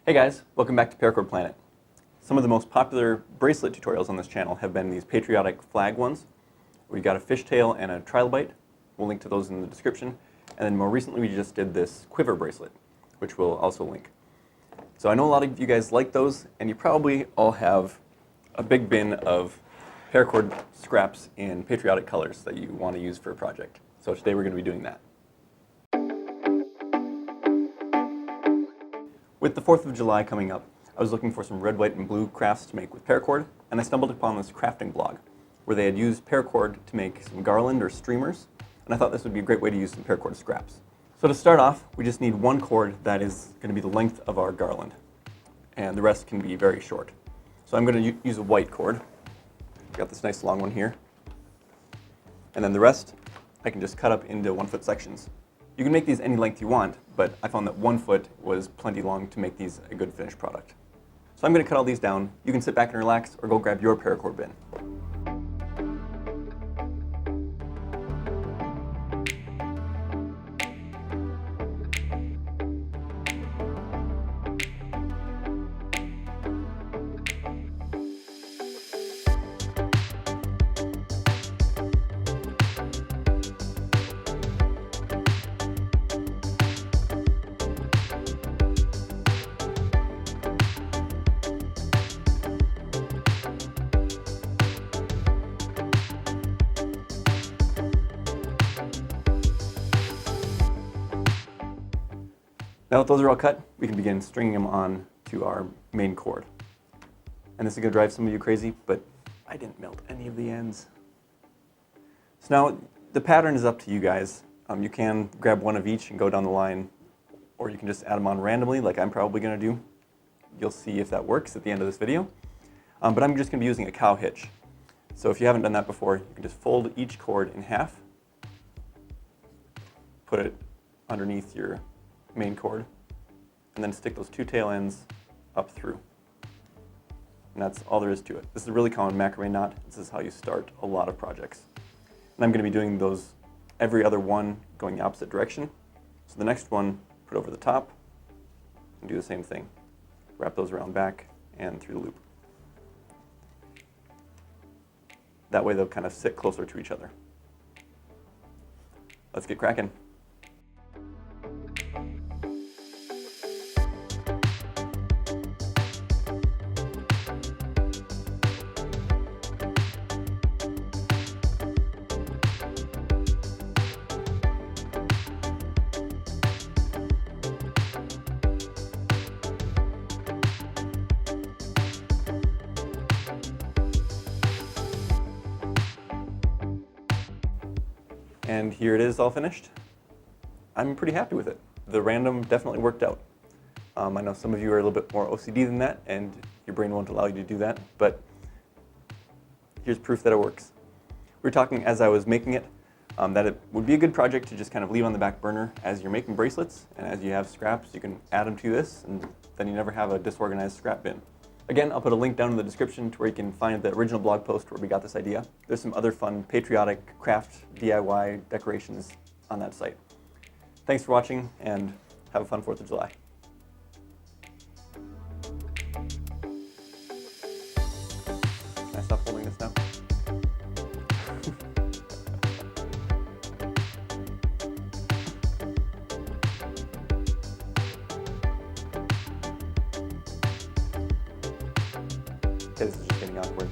Hey guys, welcome back to Paracord Planet. Some of the most popular bracelet tutorials on this channel have been these patriotic flag ones. We've got a fishtail and a trilobite. We'll link to those in the description. And then more recently we just did this quiver bracelet, which we'll also link. So I know a lot of you guys like those, and you probably all have a big bin of paracord scraps in patriotic colors that you want to use for a project. So today we're going to be doing that. With the 4th of July coming up, I was looking for some red, white, and blue crafts to make with paracord, and I stumbled upon this crafting blog where they had used paracord to make some garland or streamers, and I thought this would be a great way to use some paracord scraps. So to start off, we just need one cord that is going to be the length of our garland, and the rest can be very short. So I'm going to use a white cord. I've got this nice long one here, and then the rest I can just cut up into 1-foot sections. You can make these any length you want, but I found that 1 foot was plenty long to make these a good finished product. So I'm going to cut all these down. You can sit back and relax or go grab your paracord bin. Now that those are all cut, we can begin stringing them on to our main cord. And this is going to drive some of you crazy, but I didn't melt any of the ends. So now the pattern is up to you guys. You can grab one of each and go down the line, or you can just add them on randomly like I'm probably going to do. You'll see if that works at the end of this video. But I'm just going to be using a cow hitch. So if you haven't done that before, you can just fold each cord in half, put it underneath your main cord, and then stick those two tail ends up through. And that's all there is to it. This is a really common macrame knot. This is how you start a lot of projects. And I'm going to be doing those every other one going the opposite direction. So the next one, put over the top, and do the same thing. Wrap those around back and through the loop. That way they'll kind of sit closer to each other. Let's get cracking. And here it is all finished. I'm pretty happy with it. The random definitely worked out. I know some of you are a little bit more OCD than that, and your brain won't allow you to do that, but here's proof that it works. We were talking as I was making it, that it would be a good project to just kind of leave on the back burner as you're making bracelets, and as you have scraps, you can add them to this, and then you never have a disorganized scrap bin. Again, I'll put a link down in the description to where you can find the original blog post where we got this idea. There's some other fun patriotic craft DIY decorations on that site. Thanks for watching, and have a fun 4th of July. Can I stop holding this now? Okay, this is just getting awkward.